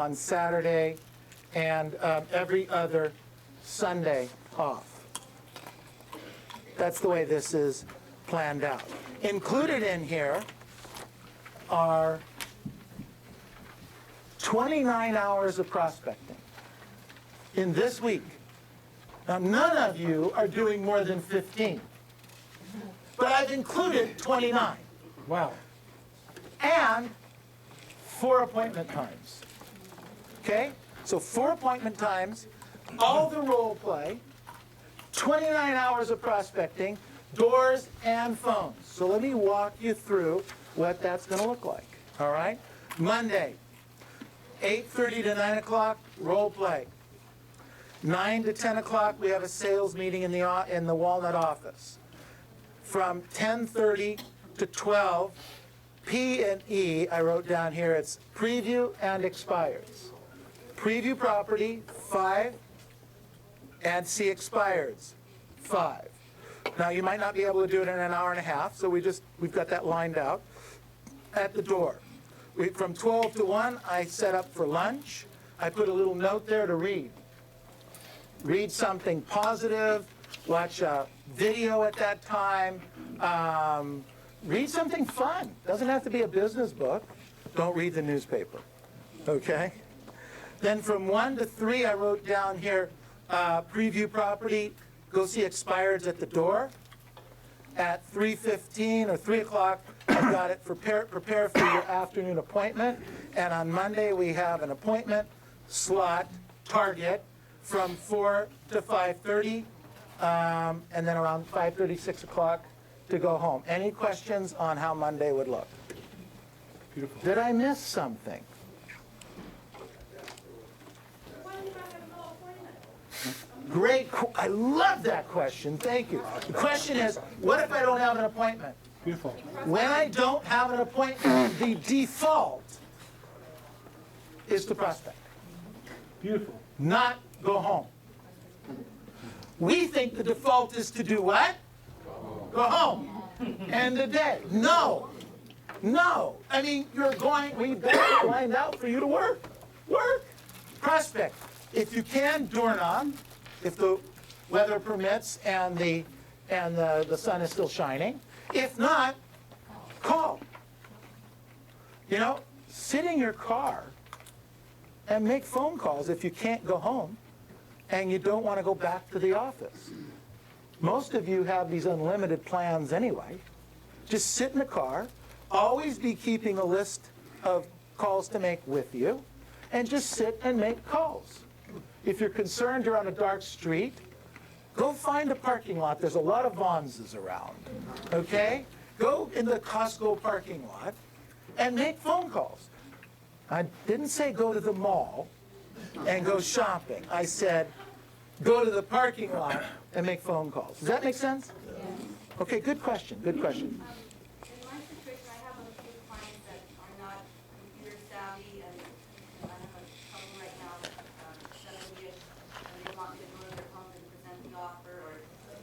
on Saturday, and every other Sunday off. That's the way this is planned out. Included in here are 29 hours of prospecting in this week. Now, none of you are doing more than 15, but I've included 29. Wow. And 4 appointment times. Okay? So 4 appointment times, all the role play, 29 hours of prospecting, doors and phones. So let me walk you through what that's going to look like. All right? Monday, 8:30 to 9 o'clock, role play. 9 to 10 o'clock, we have a sales meeting in the Walnut office. From 10:30 to 12, P and E, I wrote down here, it's preview and expires. Preview property, 5, and see expireds, 5. Now, you might not be able to do it in an hour and a half, so we've got that lined out. At the door, from 12 to 1, I set up for lunch. I put a little note there to read. Read something positive, watch a video at that time, read something fun. Doesn't have to be a business book. Don't read the newspaper, okay? Then from 1 to 3, I wrote down here, preview property, go see expireds at the door. At 3:15 or 3 o'clock, I've got it prepare for your afternoon appointment. And on Monday, we have an appointment slot target from 4 to 5:30, and then around 5:30, 6 o'clock to go home. Any questions on how Monday would look? Beautiful. Did I miss something? Great, I love that question, thank you. The question is, what if I don't have an appointment? Beautiful. When I don't have an appointment, the default is to prospect, Beautiful. not go home. We think the default is to do what? Go home. End the day. No. No. I mean, we better lined out for you to work. Work. Prospect. If you can, doorknob, if the weather permits and the sun is still shining. If not, call. You know, sit in your car and make phone calls if you can't go home and you don't want to go back to the office. Most of you have these unlimited plans anyway. Just sit in the car, always be keeping a list of calls to make with you, and just sit and make calls. If you're concerned you're on a dark street, go find a parking lot. There's a lot of Vonses around, okay? Go in the Costco parking lot and make phone calls. I didn't say go to the mall and go shopping. I said go to the parking lot and make phone calls. Does that make sense? Yeah. Okay, good question, good question. In my situation, I have a few clients that are not computer savvy, and I have a couple right now that will get, and they want me to go to their home and present the offer, or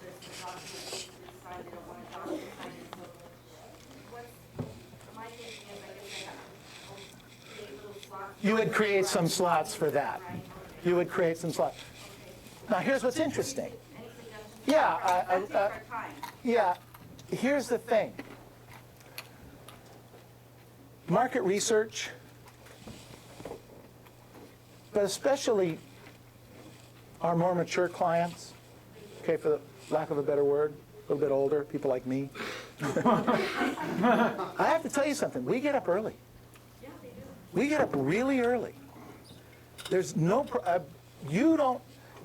there's some documentation to sign, they don't want a document signed. So my thinking is, I guess I have to create little slots. You would create some slots for that. Right? You would create some slots. Now, here's what's interesting. Any suggestions? Yeah, yeah, here's the thing. Market research, but especially our more mature clients, okay, for the lack of a better word, a little bit older, people like me. I have to tell you something, we get up early. Yeah, they do. We get up really early. There's no,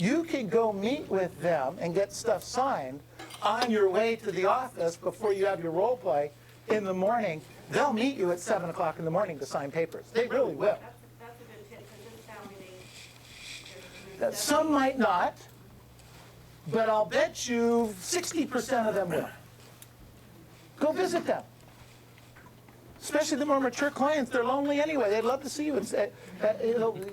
you can go meet with them and get stuff signed on your way to the office before you have your role play in the morning. They'll meet you at 7 o'clock in the morning to sign papers. They really will. That's a good tip, because this family, Some might not, but I'll bet you 60% of them will. Go visit them. Especially the more mature clients, they're lonely anyway. They'd love to see you and say,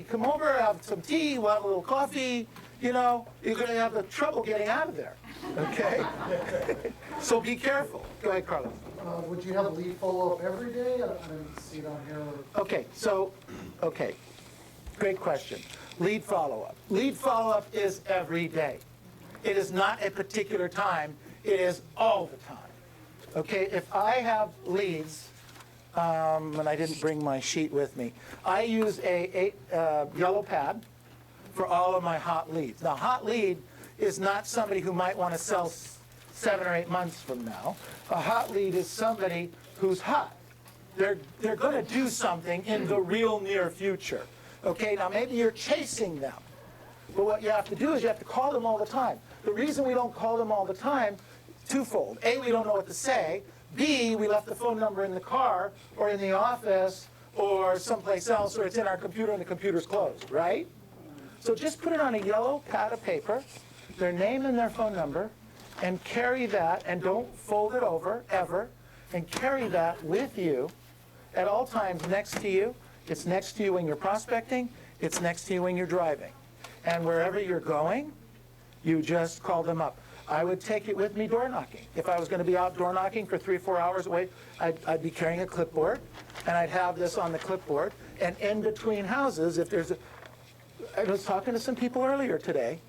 come over, have some tea, we'll have a little coffee. You know, you're going to have the trouble getting out of there, okay? So be careful. Go ahead, Carlos. Would you have a lead follow-up every day? I didn't see it on here. Okay, Great question. Lead follow-up. Lead follow-up is every day. It is not a particular time. It is all the time. Okay, if I have leads, and I didn't bring my sheet with me, I use a yellow pad for all of my hot leads. Now, hot lead is not somebody who might want to sell 7 or 8 months from now. A hot lead is somebody who's hot. They're going to do something in the real near future. Okay, now maybe you're chasing them. But what you have to do is you have to call them all the time. The reason we don't call them all the time, twofold. A, we don't know what to say. B, we left the phone number in the car or in the office or someplace else, or it's in our computer and the computer's closed, right? So just put it on a yellow pad of paper, their name and their phone number, and carry that, and don't fold it over, ever, and carry that with you at all times next to you. It's next to you when you're prospecting. It's next to you when you're driving. And wherever you're going, you just call them up. I would take it with me door knocking. If I was going to be out door knocking for 3 or 4 hours away, I'd be carrying a clipboard, and I'd have this on the clipboard. And in between houses, if there's a... I was talking to some people earlier today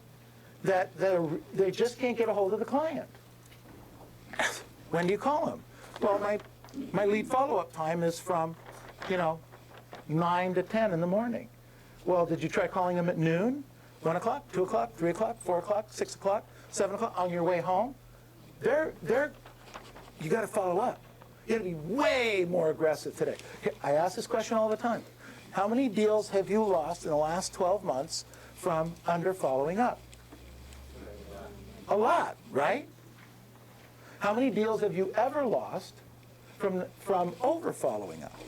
that they just can't get a hold of the client. When do you call them? Well, my lead follow-up time is from, 9 to 10 in the morning. Well, did you try calling them at noon, 1 o'clock, 2 o'clock, 3 o'clock, 4 o'clock, 6 o'clock, 7 o'clock on your way home? You got to follow up. You got to be way more aggressive today. I ask this question all the time. How many deals have you lost in the last 12 months from under following up? A lot, right? How many deals have you ever lost from over following up?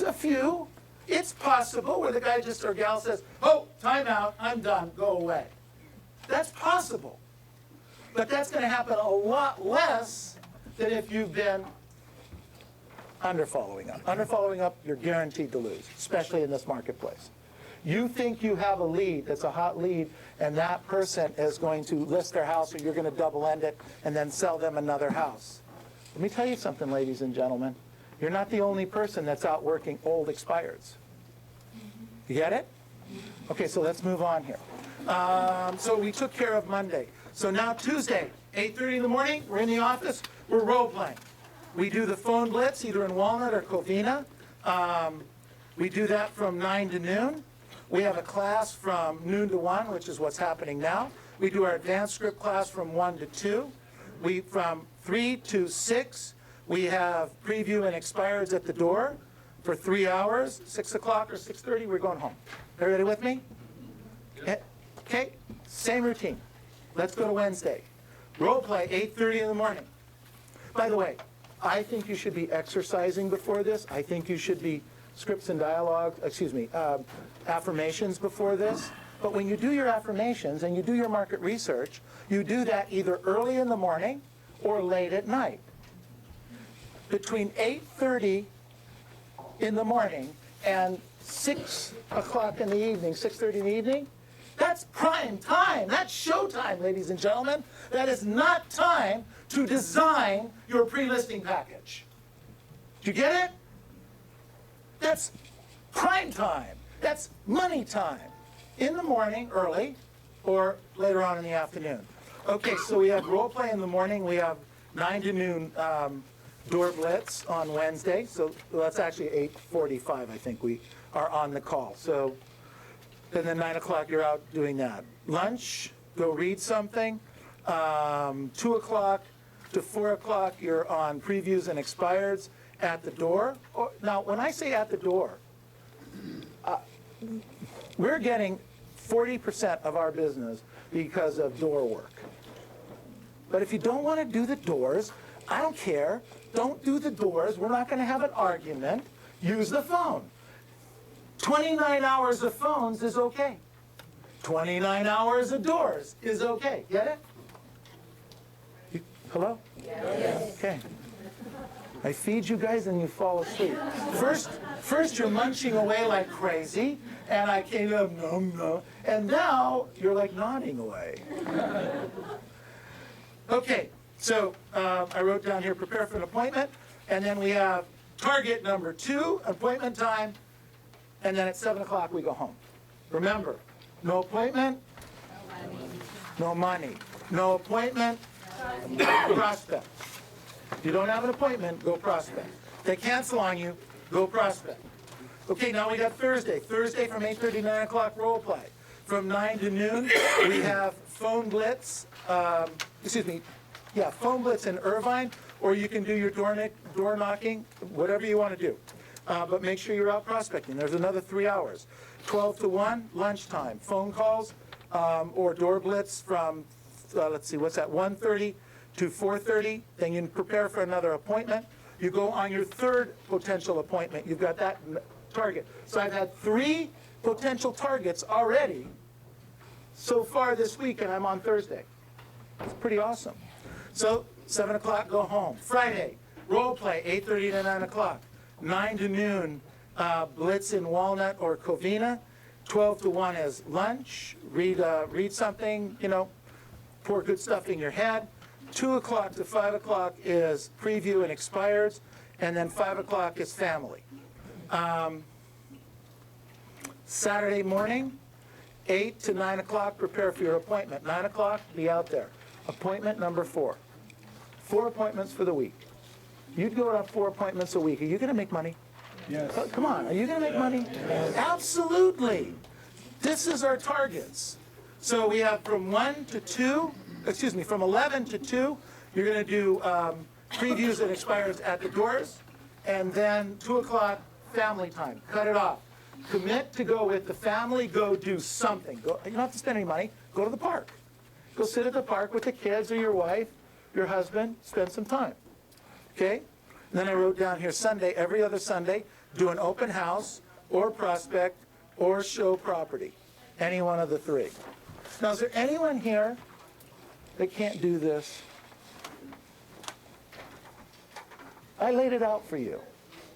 A few. It's possible where the guy or gal says, oh, time out, I'm done, go away. That's possible. But that's going to happen a lot less than if you've been under following up. Under following up, you're guaranteed to lose, especially in this marketplace. You think you have a lead that's a hot lead, and that person is going to list their house, or you're going to double end it and then sell them another house. Let me tell you something, ladies and gentlemen. You're not the only person that's out working old expireds. You get it? Okay, so let's move on here. So we took care of Monday. So now Tuesday, 8:30 in the morning, we're in the office, we're role-playing. We do the phone blitz, either in Walnut or Covina. We do that from 9 to noon. We have a class from noon to 1, which is what's happening now. We do our advanced script class from 1 to 2. From 3 to 6, we have preview and expireds at the door for 3 hours. 6 o'clock or 6:30, we're going home. Everybody with me? Okay, same routine. Let's go to Wednesday. Role play, 8:30 in the morning. By the way, I think you should be exercising before this. I think you should be scripts and dialogue, affirmations before this. But when you do your affirmations and you do your market research, you do that either early in the morning or late at night. Between 8:30 in the morning and 6 o'clock in the evening, 6:30 in the evening, that's prime time. That's showtime, ladies and gentlemen. That is not time to design your pre-listing package. Do you get it? That's prime time. That's money time. In the morning, early, or later on in the afternoon. Okay, so we have role play in the morning. We have 9 to noon door blitz on Wednesday. So that's actually 8:45, I think we are on the call. So and then 9 o'clock, you're out doing that. Lunch, go read something. 2 o'clock to 4 o'clock, you're on previews and expireds at the door. Now, when I say at the door, we're getting 40% of our business because of door work. But if you don't want to do the doors, I don't care. Don't do the doors. We're not going to have an argument. Use the phone. 29 hours of phones is okay. 29 hours of doors is okay. Get it? Hello? Yes. Okay. I feed you guys and you fall asleep. First you're munching away like crazy, and I came up, no. And now you're like nodding away. Okay, so I wrote down here, prepare for an appointment, and then we have Target number 2, appointment time, and then at 7 o'clock we go home. Remember, no appointment, no money. No appointment, prospect. If you don't have an appointment, go prospect. If they cancel on you, go prospect. Okay, now we got Thursday. Thursday from 8:30 to 9 o'clock role play. From 9 to noon, we have phone blitz, phone blitz in Irvine, or you can do your door knocking, whatever you want to do. But make sure you're out prospecting. There's another 3 hours. 12 to 1, lunchtime. Phone calls or door blitz from, 1:30 to 4:30. Then you prepare for another appointment. You go on your third potential appointment. You've got that target. So I've had 3 potential targets already so far this week, and I'm on Thursday. It's pretty awesome. So 7 o'clock, go home. Friday, role play, 8:30 to 9 o'clock. 9 to noon, blitz in Walnut or Covina. 12 to 1 is lunch. Read something, pour good stuff in your head. 2 o'clock to 5 o'clock is preview and expireds, and then 5 o'clock is family. Saturday morning, 8 to 9 o'clock, prepare for your appointment. 9 o'clock, be out there. Appointment number 4. 4 appointments for the week. You'd go to 4 appointments a week. Are you going to make money? Yes. Come on, are you going to make money? Absolutely. This is our targets. So we have from 11 to 2, you're going to do previews and expires at the doors, and then 2 o'clock, family time. Cut it off. Commit to go with the family, go do something. You don't have to spend any money. Go to the park. Go sit at the park with the kids or your wife, your husband, spend some time. Okay? And then I wrote down here Sunday, every other Sunday, do an open house or prospect or show property. Any one of the 3. Now, is there anyone here that can't do this? I laid it out for you.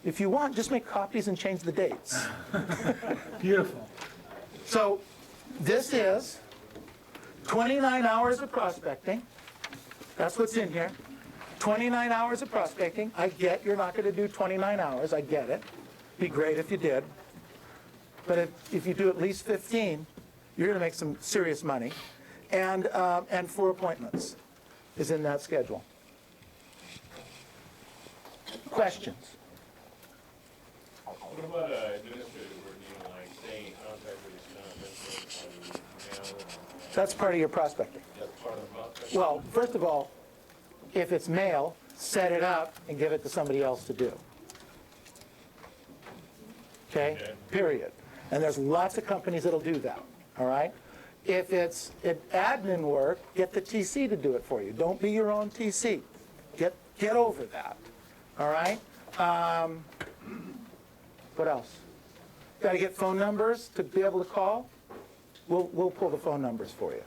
If you want, just make copies and change the dates. Beautiful. So this is 29 hours of prospecting. That's what's in here. 29 hours of prospecting. I get you're not going to do 29 hours. I get it. Be great if you did. But if you do at least 15, you're going to make some serious money. And 4 appointments is in that schedule. Questions? What about administrative work, like staying in contact with each other? That's part of your prospecting. That's part of the process. Well, first of all, if it's mail, set it up and give it to somebody else to do. Okay? Period. And there's lots of companies that'll do that, all right? If it's admin work, get the TC to do it for you. Don't be your own TC. Get over that, all right? What else? Got to get phone numbers to be able to call? We'll pull the phone numbers for you.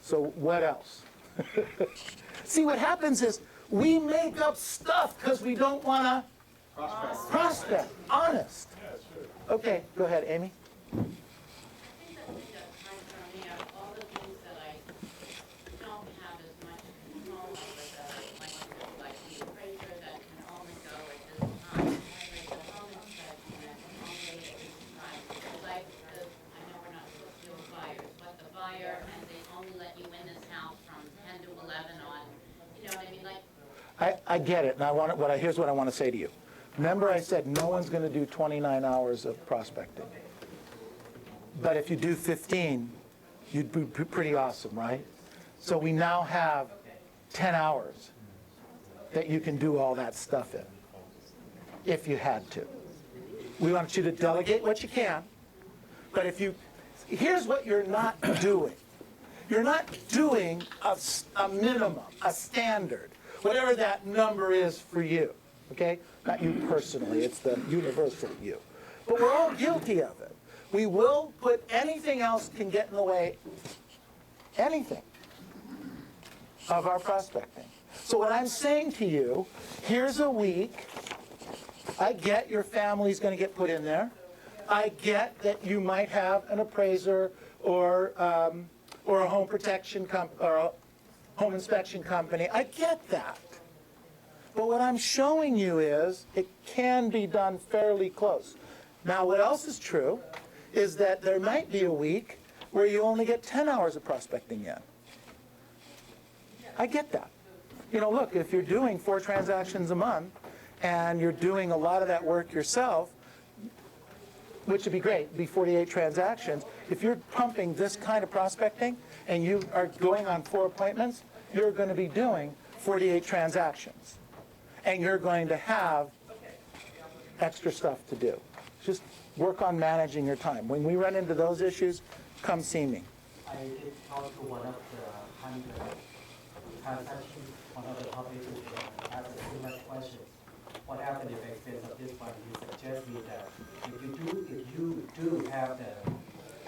So what else? See, what happens is we make up stuff because we don't want to prospect. Honest. Okay, go ahead, Amy. I think that we got time from me are all the things that I don't have as much control over like the appraiser that can only go at this time, the home inspection that can only at this time. Like I know we're not supposed to do buyers, but the buyer and they only let you in this house from 10 to 11 on, you know what I mean? Like, I get it, and here's what I want to say to you. Remember I said no one's going to do 29 hours of prospecting. But if you do 15, you'd be pretty awesome, right? So we now have 10 hours that you can do all that stuff in, if you had to. We want you to delegate what you can, but here's what you're not doing. You're not doing a minimum, a standard, whatever that number is for you, okay? Not you personally, it's the universal you. But we're all guilty of it. We will put anything else can get in the way, anything, of our prospecting. So what I'm saying to you, here's a week. I get your family's going to get put in there. I get that you might have an appraiser or a home protection or a home inspection company. I get that. But what I'm showing you is it can be done fairly close. Now, what else is true is that there might be a week where you only get 10 hours of prospecting in. I get that. You know, look, if you're doing 4 transactions a month and you're doing a lot of that work yourself, which would be great, be 48 transactions. If you're pumping this kind of prospecting and you are going on 4 appointments, you're going to be doing 48 transactions. And you're going to have extra stuff to do. Just work on managing your time. When we run into those issues, come see me. I did talk to one of the 100 transactions, one of the topics, asked a similar question. What happened if expense of this one? He suggested me that if you do have the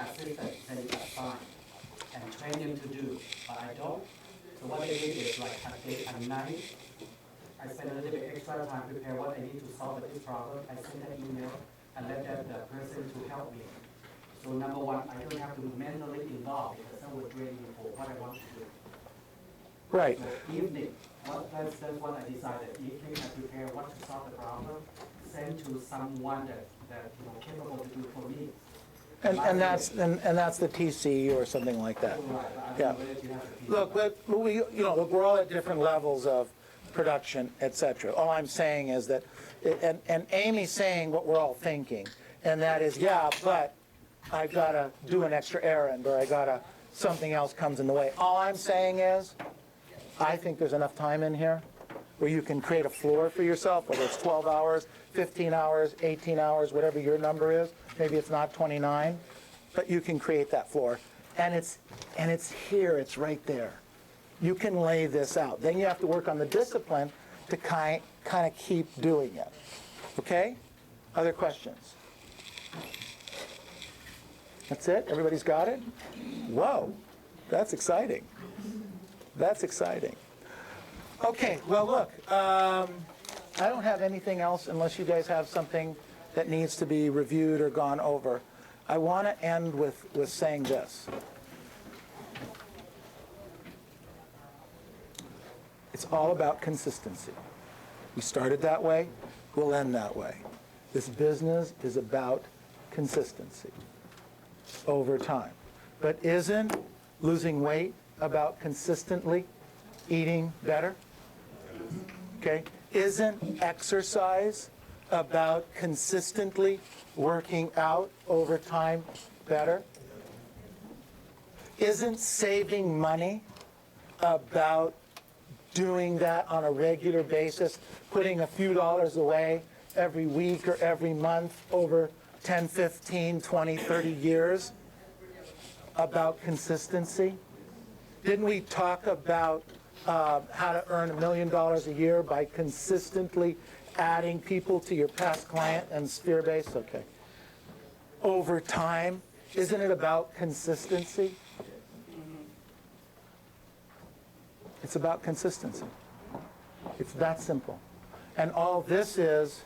assistant, then you assign and train him to do, but I don't. So what I did is like a day and night, I spend a little bit extra time prepare what I need to solve this problem. I send an email and let the person to help me. So number one, I don't have to mentally involved because I was training for what I want to do. Right. So evening, that's what I decided. Evening, I prepare what to solve the problem, send to someone that capable to do it for me. And that's the TC or something like that. Yeah. Look, look, we're all at different levels of production, etc. All I'm saying is that, and Amy's saying what we're all thinking, and that is, yeah, but I've got to do an extra errand, or something else comes in the way. All I'm saying is, I think there's enough time in here where you can create a floor for yourself, whether it's 12 hours, 15 hours, 18 hours, whatever your number is. Maybe it's not 29, but you can create that floor. And it's here, it's right there. You can lay this out. Then you have to work on the discipline to kind of keep doing it. Okay? Other questions? That's it? Everybody's got it? Whoa, that's exciting. That's exciting. Okay, well, look, I don't have anything else unless you guys have something that needs to be reviewed or gone over. I want to end with saying this. It's all about consistency. We started that way, we'll end that way. This business is about consistency over time. But isn't losing weight about consistently eating better? Okay? Isn't exercise about consistently working out over time better? Isn't saving money about doing that on a regular basis, putting a few dollars away every week or every month over 10, 15, 20, 30 years about consistency? Didn't we talk about how to earn $1 million a year by consistently adding people to your past client and sphere base? Okay. Over time, isn't it about consistency? It's about consistency. It's that simple. And all this is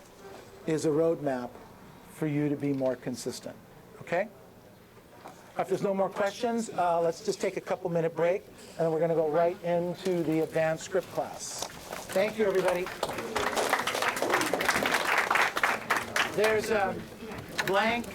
a roadmap for you to be more consistent. Okay? If there's no more questions, let's just take a couple-minute break, and then we're going to go right into the advanced script class. Thank you, everybody. There's a blank